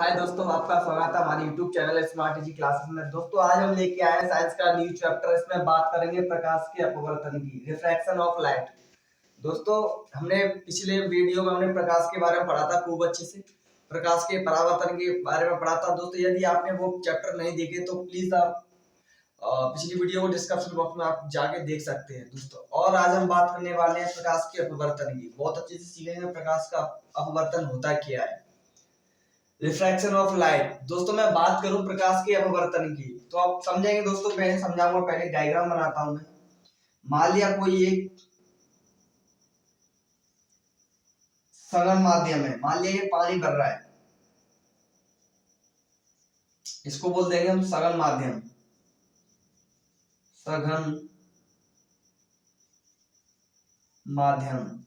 हाय दोस्तों, आपका स्वागत है हमारे YouTube channel smart easy classes में। दोस्तों आज हम लेके आए हैं साइंस का न्यू चैप्टर। इसमें बात करेंगे प्रकाश के अपवर्तन की, रिफ्रैक्शन ऑफ लाइट। दोस्तों हमने पिछले वीडियो में हमने प्रकाश के बारे में पढ़ा था खूब अच्छे से, प्रकाश के परावर्तन के बारे में पढ़ा था। दोस्तों यदि आपने वो चैप्टर नहीं देखे तो प्लीज आप पिछली वीडियो को डिस्क्रिप्शन बॉक्स में आप जाके देख सकते हैं दोस्तों। और आज हम बात करने वाले हैं प्रकाश के अपवर्तन की। बहुत अच्छे से सीखेंगे प्रकाश का अपवर्तन होता क्या है, रिफ्रैक्शन ऑफ लाइट। दोस्तों मैं बात करूं प्रकाश के अपवर्तन की तो आप समझेंगे दोस्तों। मैं समझाऊंगा, पहले डायग्राम बनाता हूं मैं। मान लिया कोई एक सघन माध्यम है, मान लिया ये पानी भर रहा है, इसको बोल देंगे हम सघन माध्यम, सघन माध्यम।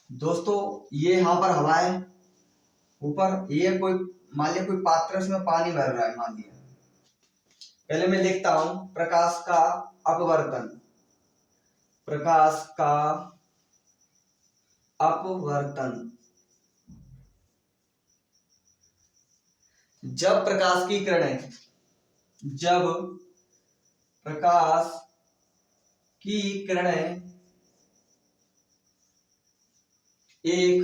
दोस्तों ये यहाँ पर हवा है, ऊपर ये कोई मान लिया कोई पात्र, उसमें पानी भर रहा है मान लिया। पहले मैं लिखता हूं प्रकाश का अपवर्तन, प्रकाश का अपवर्तन। जब प्रकाश की किरणें, जब प्रकाश की किरणें एक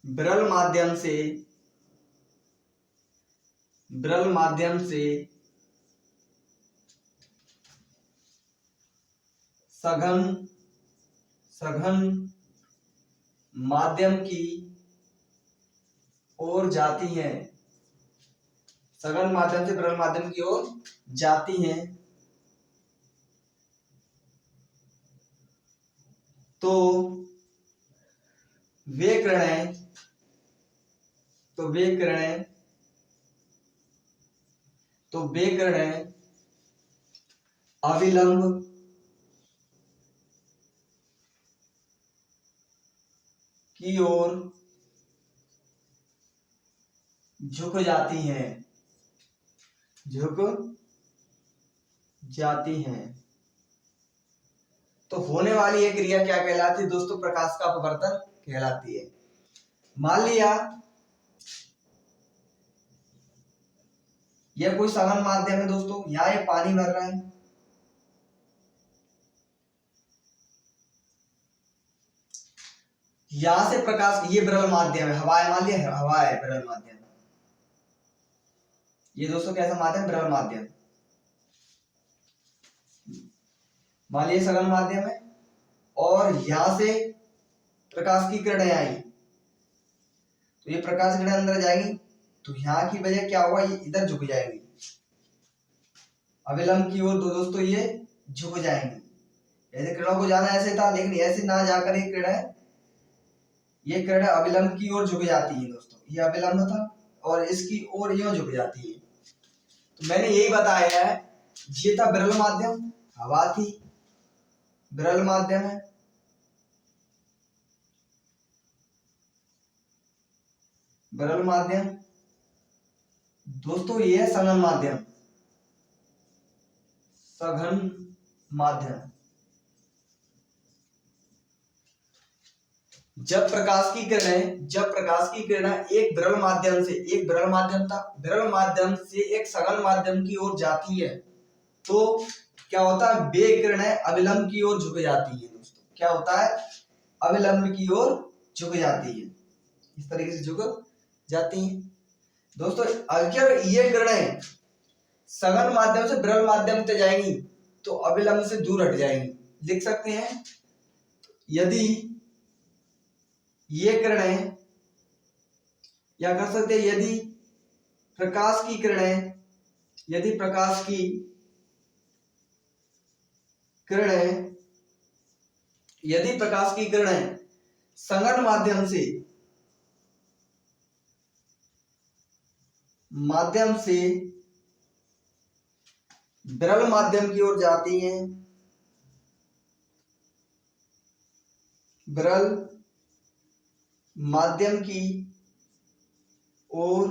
विरल माध्यम से सघन माध्यम की ओर जाती हैं, सघन माध्यम से विरल माध्यम की ओर जाती हैं, तो वे किरणें अविलंब की ओर झुक जाती हैं। तो होने वाली यह क्रिया क्या कहलाती है दोस्तों? प्रकाश का अपवर्तन कहलाती है। मान लिया यह कोई सघन माध्यम है दोस्तों, यहां ये पानी भर रहा है, यहां से प्रकाश, ये विरल माध्यम है, हवा है, मान लिया हवा है विरल माध्यम। ये दोस्तों कैसा माध्यम? विरल माध्यम। मान लिया सघन माध्यम है और यहां से प्रकाश की किरणें आई, तो ये प्रकाश किरणें अंदर जाएंगी, तो यहाँ की वजह क्या होगा? ये इधर झुक जाएंगी, अविलंब की ओर। तो दोस्तों ये झुक जाएंगी। ऐसे किरणों को जाना ऐसे था, लेकिन ऐसे ना जाकर ये किरणें अविलंब की ओर झुक जाती है दोस्तों। ये अविलंब था और इसकी ओर यूं झुक जाती है। तो मैंने यही बताया है, ये था विरल माध्यम, हवा थी, विरल माध्यम है, विरल माध्यम। दोस्तों ये है सघन माध्यम, सघन माध्यम। जब प्रकाश की किरणें एक विरल माध्यम था, विरल माध्यम से एक सघन माध्यम की ओर जाती है, तो क्या होता है? वे किरणें अविलंब की ओर झुक जाती है दोस्तों। क्या होता है? अविलंब की ओर झुक जाती है, इस तरीके से झुक जाती है दोस्तों। अगर ये किरणें सघन माध्यम से विरल माध्यम तक जाएंगी तो अविलंब से दूर हट जाएंगी। लिख सकते हैं, यदि ये किरणें, या कर सकते हैं यदि प्रकाश की किरणें सघन माध्यम से विरल माध्यम की ओर जाती हैं, विरल माध्यम की ओर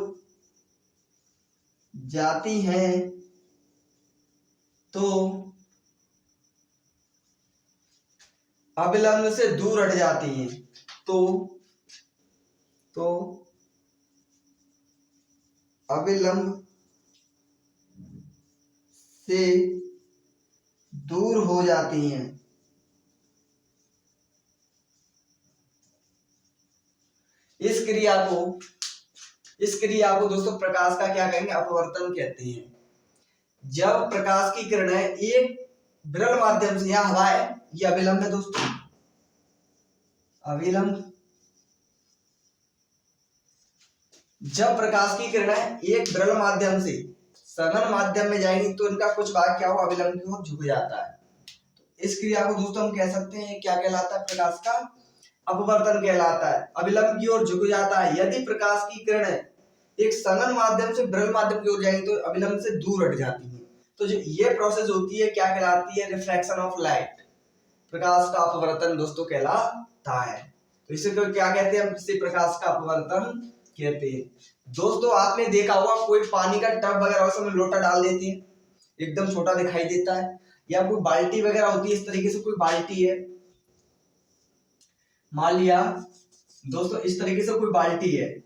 जाती हैं, तो अविलंब से दूर हट जाती हैं, तो तो अविलंब से दूर हो जाती हैं। इस क्रिया को दोस्तों प्रकाश का क्या कहेंगे, अपवर्तन कहते हैं। जब प्रकाश की किरणें एक विरल माध्यम से, यहां हवा है, ये अविलंब है दोस्तों, अविलंब। जब प्रकाश की किरणें एक विरल माध्यम से सघन माध्यम में जाएंगी तो इनका कुछ भाग क्या हो, अविलंब की ओर झुक जाता है। इस क्रिया को दोस्तों हम कह सकते हैं क्या कहलाता है, प्रकाश का अपवर्तन कहलाता है। अविलंब की ओर झुक जाता है। यदि प्रकाश की किरणें एक सघन माध्यम से विरल माध्यम की ओर जाएंगी तो अविलंब से दूर हट जाती है। तो जो ये प्रोसेस होती है क्या कहलाती है, रिफ्रैक्शन ऑफ लाइट, प्रकाश का अपवर्तन दोस्तों कहलाता है। तो इसे क्या कहते हैं, इसे प्रकाश का अपवर्तन कहते हैं। दोस्तों आपने देखा होगा कोई पानी का टब वगैरह उसमें लोटा डाल देते हैं, एकदम छोटा दिखाई देता है, या कोई बाल्टी वगैरह होती है, इस तरीके से कोई बाल्टी है, मान लिया दोस्तों इस तरीके से कोई बाल्टी है,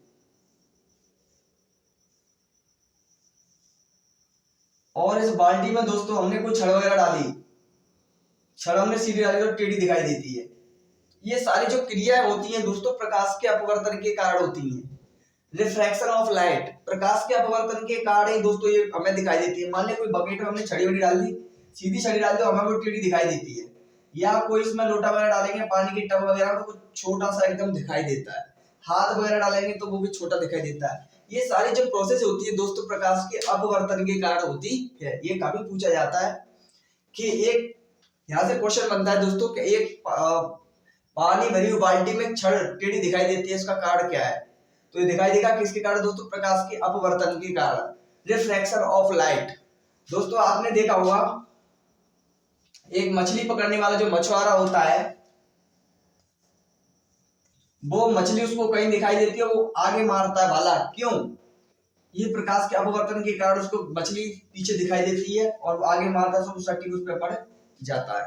और इस बाल्टी में दोस्तों हमने कोई छड़ वगैरह डाली, छड़ हमने सीधी डाली तो टेढ़ी दिखाई देती है। ये सारी जो क्रियाएं होती हैं दोस्तों प्रकाश के अपवर्तन के कारण होती हैं। रिफ्रैक्शन ऑफ लाइट, प्रकाश के अपवर्तन के कारण ही दोस्तों ये हमें दिखाई देती है। मान ली कोई बकेट में हमने छड़ी वड़ी डाल दी, सीधी छड़ी डाल दी तो हमें वो टेढ़ी दिखाई देती है, या कोई इसमें लोटा वगैरह डालेंगे पानी की टब वगैरह तो कुछ छोटा सा एकदम दिखाई देता है, हाथ वगैरह डालेंगे तो वो भी छोटा दिखाई देता है। ये सारी जो प्रोसेस होती है दोस्तों प्रकाश के अपवर्तन के कारण होती है। ये काफी पूछा जाता है कि एक यहाँ से क्वेश्चन बनता है दोस्तों कि एक पानी भरी हुई बाल्टी में छड़ टेढ़ी दिखाई देती है, इसका कारण क्या है। तो ये दिखाई देगा किसके कारण दोस्तों, प्रकाश के अपवर्तन के कारण, रिफ्रैक्शन ऑफ लाइट। दोस्तों आपने देखा होगा एक मछली पकड़ने वाला जो मछुआरा होता है, वो मछली उसको कहीं दिखाई देती है, वो आगे मारता है भाला, क्यों, ये प्रकाश के अपवर्तन के कारण उसको मछली पीछे दिखाई देती है और वो आगे मारता है तो सटीक उस पर पड़ जाता है।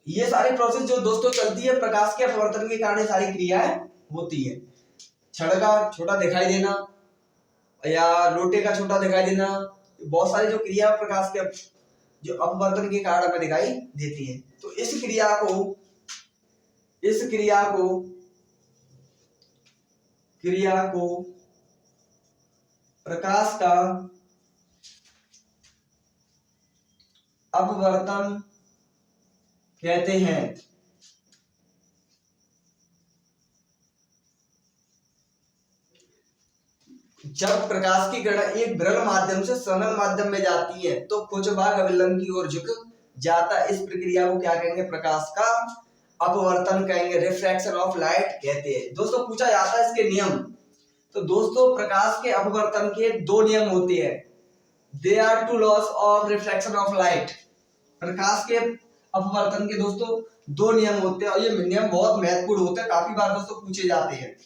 ये सारी प्रोसेस जो दोस्तों चलती है प्रकाश के अपवर्तन के कारण सारी क्रियाएं होती है। छड़ का छोटा दिखाई देना या लोटे का छोटा दिखाई देना, बहुत सारी जो क्रिया प्रकाश के जो अपवर्तन के कारण हमें दिखाई देती है। तो इस क्रिया को प्रकाश का अपवर्तन कहते हैं। जब प्रकाश की किरण एक विरल माध्यम से सघन माध्यम में जाती है तो कुछ भाग अविलंब की ओर झुक जाता है। इस प्रक्रिया को क्या कहेंगे, प्रकाश का अपवर्तन कहेंगे, रिफ्रैक्शन ऑफ लाइट कहते हैं। दोस्तों पूछा जाता है इसके नियम। तो दोस्तों प्रकाश के अपवर्तन के दो नियम होते हैं। They are two laws of refraction of light. प्रकाश के अपवर्तन के दोस्तों दो नियम होते हैं और ये नियम बहुत महत्वपूर्ण होते हैं, काफी बार दोस्तों पूछे जाते हैं।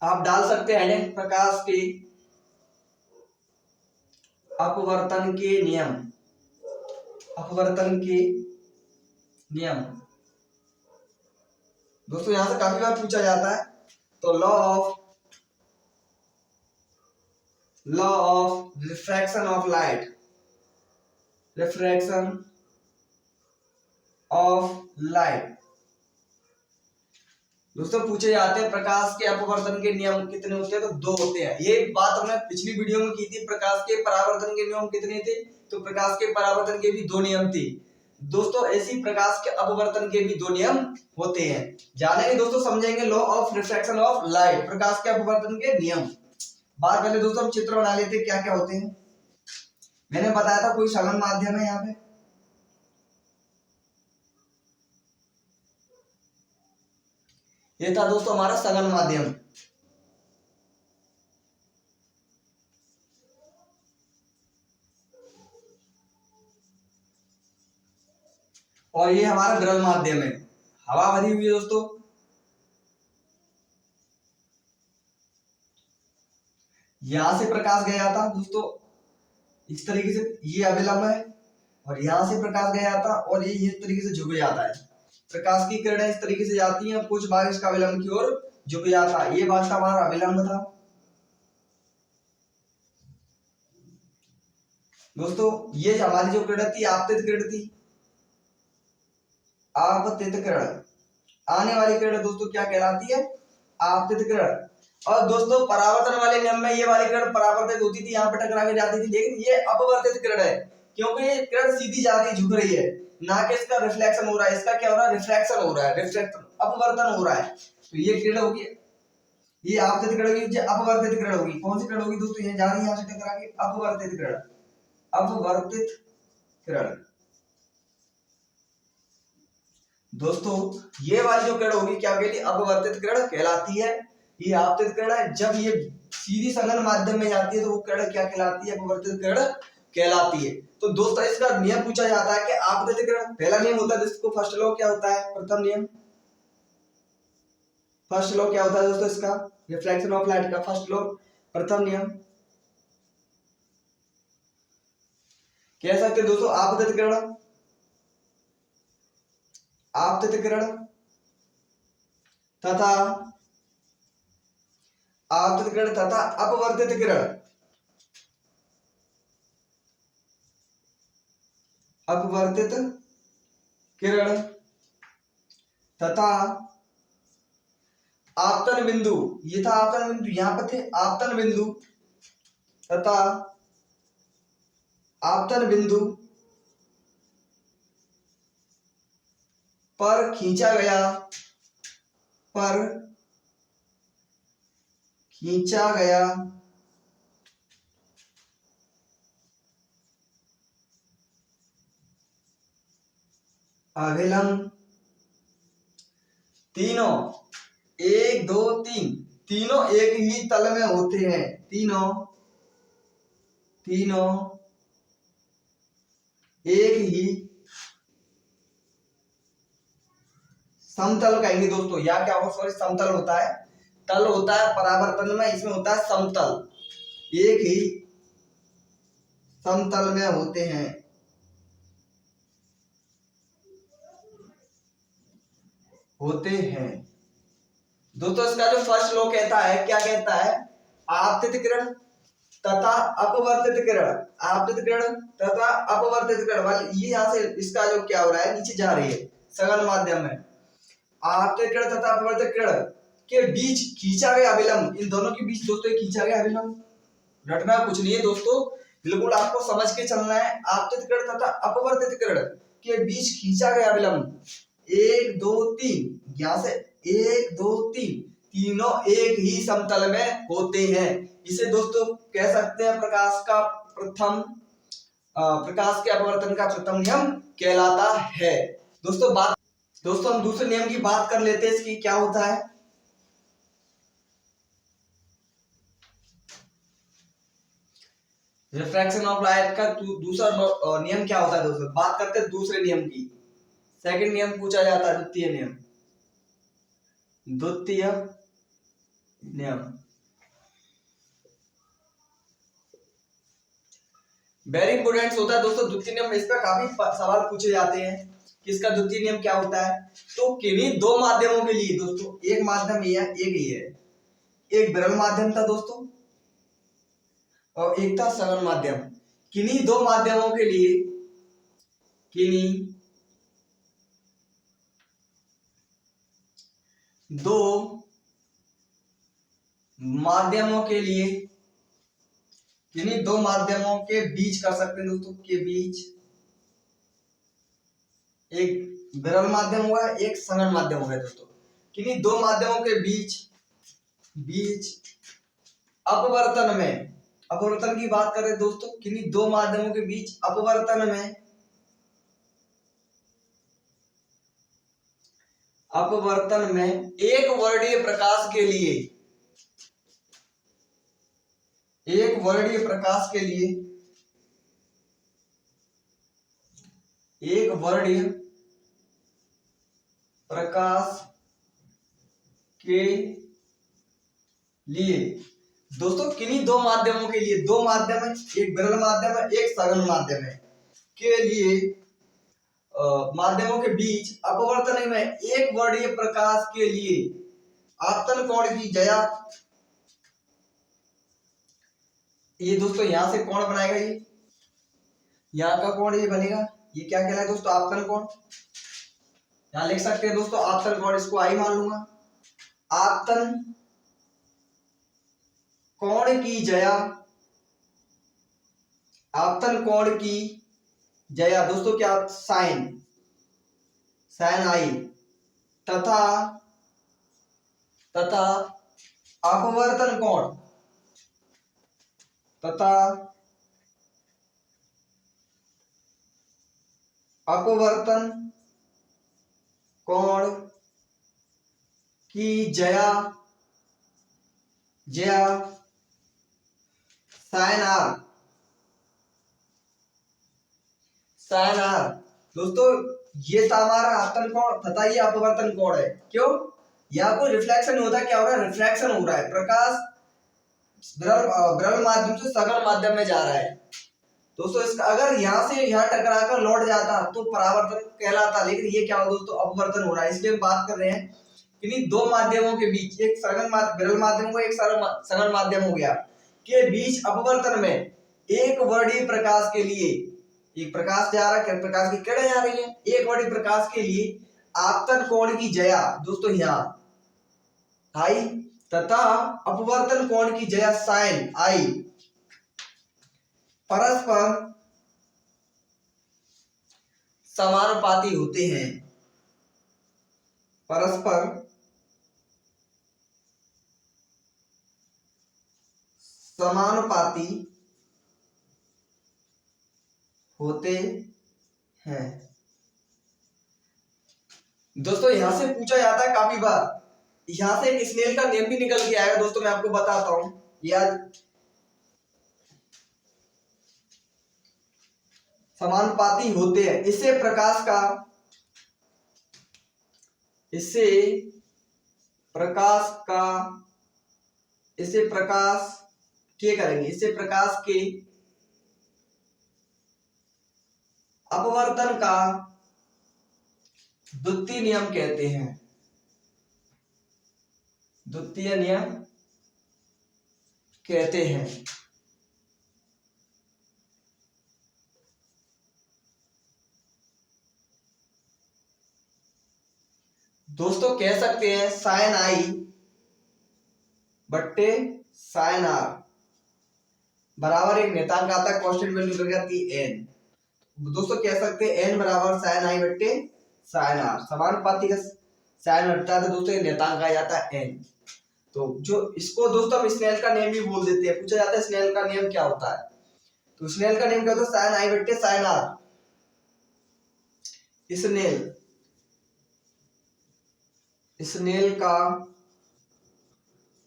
आप डाल सकते हैं प्रकाश के अपवर्तन के नियम, अपवर्तन के नियम। दोस्तों यहां से काफी बार पूछा जाता है। तो law of refraction of light, refraction of light दोस्तों पूछे जाते हैं। प्रकाश के अपवर्तन के नियम कितने होते हैं, तो दो होते हैं। ये बात हमने पिछली वीडियो में की थी। प्रकाश के परावर्तन के नियम कितने थे, तो प्रकाश के परावर्तन के भी दो नियम थे दोस्तों। ऐसी प्रकाश के अपवर्तन के भी दो नियम होते हैं, जानेंगे दोस्तों, समझेंगे law of refraction of light, प्रकाश के अपवर्तन के नियम। बात पहले दोस्तों हम चित्र बना लेते क्या क्या होते हैं। मैंने बताया था कोई सघन माध्यम है, यहाँ पे ये था दोस्तों हमारा सघन माध्यम। और ये हमारा विरल माध्यम है, हवा भरी हुई है दोस्तों। यहां से प्रकाश गया था दोस्तों, इस तरीके से ये अविलंब है और यहाँ से प्रकाश गया था और ये इस तरीके से झुक जाता है। प्रकाश की किरणें इस तरीके से जाती हैं, कुछ भाग इसका अभिलंब की ओर झुक जाता है। ये भाग था हमारा अभिलंब था। दोस्तों ये हमारी जो किरण थी आपतित किरण थी, आपतित किरण। आने वाली किरण दोस्तों क्या कहलाती है? आपतित किरण। और दोस्तों परावर्तन वाले नियम में ये वाली किरण परावर्तित होती थी, यहाँ पे टकरा के जाती थी, लेकिन ये अपवर्तित किरण है क्योंकि ये किरण सीधी जा रही झुक रही है, ना कि इसका रिफ्लेक्शन हो रहा है। इसका क्या हो रहा है? रिफ्लेक्शन हो रहा है, रिफ्लेक्शन अपवर्तन हो रहा है। तो ये किरण होगी, ये आपतित किरण होगी, ये अपवर्तित किरण होगी। कौन सी किरण होगी दोस्तों? ये जा रही है यहाँ से टकरा के, अपवर्तित किरण। अपवर्तित किरण। दोस्तों ये वाली जो किरण होगी क्या कहती है? अपवर्तित किरण कहलाती है। ये आपतित किरण है, जब ये सीधी संघन माध्यम में जाती है तो वो किरण क्या कहलाती है? अपवर्तित किरण कहलाती है। तो दोस्तों इसका नियम पूछा जाता है कि आपतित किरण, पहला नियम होता है जिसको फर्स्ट लॉ क्या होता है? प्रथम नियम, फर्स्ट लॉ क्या होता है दोस्तों इसका? रिफ्लेक्शन ऑफ लाइट का फर्स्ट लॉ, प्रथम नियम कह सकते हैं दोस्तों। आपतित किरण, आपतित किरण तथा आपतित किरण तथा अपवर्तित किरण, अपवर्तित किरण तथा आपतन बिंदु, ये था आपतन बिंदु, यहां पर थे आपतन बिंदु तथा आपतन बिंदु पर खींचा गया, पर खींचा गया अभिलंब तीनों, एक दो तीन, तीनों एक ही तल में होते हैं। तीनों, तीनों एक ही समतल कहेंगे दोस्तों। या क्या होगा? सॉरी, समतल होता है, तल होता है परावर्तन में, इसमें होता है समतल। एक ही समतल में होते हैं, होते हैं। दोस्तों इसका जो फर्स्ट लॉ कहता है, क्या कहता है? आपतित किरण तथा अपवर्तित किरण, आपतित किरण तथा अपवर्तित किरण वाली, ये यहाँ से इसका जो क्या हो रहा है? नीचे जा रही है सघन माध्यम में। आपतित किरण तथा अपवर्तित किरण के बीच खींचा गया अभिलंब, इन दोनों के बीच दोस्तों खींचा गया अभिलंब। रटना कुछ नहीं है दोस्तों, बिल्कुल आपको समझ के चलना है। आपतित किरण तथा अपवर्तित किरण के बीच खींचा गया अभिलंब, एक दो तीन, यहाँ से एक दो तीन, तीनों एक ही समतल में होते हैं। इसे दोस्तों कह सकते हैं प्रकाश का प्रथम, प्रकाश के अपवर्तन का प्रथम नियम कहलाता है। दोस्तों हम दूसरे नियम की बात कर लेते हैं, इसकी क्या होता है? रिफ्रैक्शन ऑफ लाइट का दूसरा नियम क्या होता है दोस्तों? बात करते हैं दूसरे नियम की। सेकंड नियम पूछा जाता है, द्वितीय नियम, द्वितीय नियम वेरी इंपोर्टेंट होता है दोस्तों। द्वितीय नियम, इस पर काफी सवाल पूछे जाते हैं कि इसका द्वितीय नियम क्या होता है। तो किन्हीं दो माध्यमों के लिए दोस्तों, एक माध्यम ये है, एक ये है, एक विरल माध्यम था दोस्तों और एक था सघन माध्यम। किन्हीं दो माध्यमों के लिए, किन्हीं दो माध्यमों के लिए, किन्हीं दो माध्यमों के बीच कर सकते हैं दोस्तों, के बीच, एक विरल माध्यम हुआ है, एक सघन माध्यम हुआ है दोस्तों। किन्हीं दो माध्यमों के बीच, बीच अपवर्तन में, अपवर्तन की बात करें दोस्तों, किन्हीं दो माध्यमों के बीच अपवर्तन में, अपवर्तन में एक वर्णीय प्रकाश के लिए, एक वर्णीय प्रकाश के लिए, एक वर्णीय प्रकाश के लिए दोस्तों, किन्हीं दो माध्यमों के लिए, दो माध्यम है, एक विरल माध्यम है, एक सघन माध्यम है, के लिए माध्यमों के बीच अपवर्तन में एक वर्णीय प्रकाश के लिए आपतन कोण की जया। ये दोस्तों यहां से कोण बनाएगा, ये यहाँ का कोण ये बनेगा, ये क्या कहलाएगा दोस्तों? आपतन कोण। यहां लिख सकते हैं दोस्तों आपतन कोण, इसको आई मान लूंगा। आपतन कोण की जया, आपतन कोण की जया दोस्तों क्या? Sine, sine I. तथा तथा अपवर्तन कोण, तथा अपवर्तन कोण की जया, जया साइन आर, साइन आर। दोस्तों ये था हमारा आपतन कोण तथा ये अपवर्तन कोण है। क्यों? यहाँ कोई रिफ्लेक्शन नहीं होता, क्या हो रहा है? रिफ्रैक्शन हो रहा है। प्रकाश विरल माध्यम से सघन माध्यम में जा रहा है। दोस्तों इसका अगर यहाँ से यहाँ टकराकर लौट जाता तो परावर्तन कहलाता, लेकिन ये क्या हो दोस्तों? अपवर्तन हो रहा है। इसलिए हम बात कर रहे हैं कि दो माध्यमों के बीच, एक सघन विरल माध्यम को एक सघन माध्यम हो गया, के बीच अपवर्तन में एक वर्णीय प्रकाश के लिए, एक प्रकाश जा रहा है, प्रकाश की किरणें जा रही हैं, एक वर्णीय प्रकाश के लिए आपतन कोण की जया दोस्तों यहाँ आई तथा अपवर्तन कोण की जया साइन आई परस्पर समानुपाती होते हैं, परस्पर समानुपाती होते हैं। दोस्तों यहां से पूछा जाता है काफी बार, यहां से एक स्नेल का नियम भी निकल के आएगा दोस्तों, मैं आपको बताता हूं। याद समानुपाती होते हैं, इससे प्रकाश का, इससे प्रकाश का, इससे प्रकाश के करेंगे, इससे प्रकाश के अपवर्तन का द्वितीय नियम कहते हैं, द्वितीय नियम कहते हैं। दोस्तों कह सकते हैं साइन आई बट्टे साइन आर बराबर एक नियतांक आता है, कांस्टेंट वैल्यू निकल जाती है एन। दोस्तों कह सकते हैं एन बराबर साइन आई बट्टे साइन आर, समानुपाती का साइन हटता है तो दोस्तों ये नियतांक आ जाता है एन। तो जो इसको दोस्तों हम स्नेल का नियम भी बोल देते हैं। पूछा जाता है स्नेल का नियम क्या होता है, तो स्नेल का नियम क्या होता है? साइन आई बट्टे साइन आर। स्नेल का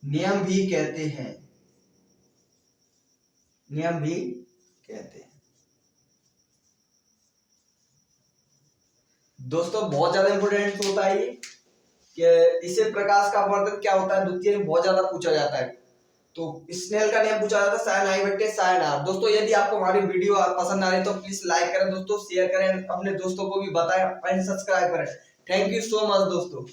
नियम भी कहते हैं, नियम भी कहते हैं। दोस्तों बहुत ज्यादा इंपोर्टेंट होता है ये कि इससे प्रकाश का अपवर्तन क्या होता है, द्वितीय में बहुत ज्यादा पूछा जाता है। तो स्नेल का नियम पूछा जाता है साइन आई बट्टे साइन आर। दोस्तों यदि आपको हमारी वीडियो पसंद आ रही है तो प्लीज लाइक करें दोस्तों, शेयर करें, अपने दोस्तों को भी बताएं एंड सब्सक्राइब करें। थैंक यू सो मच दोस्तों।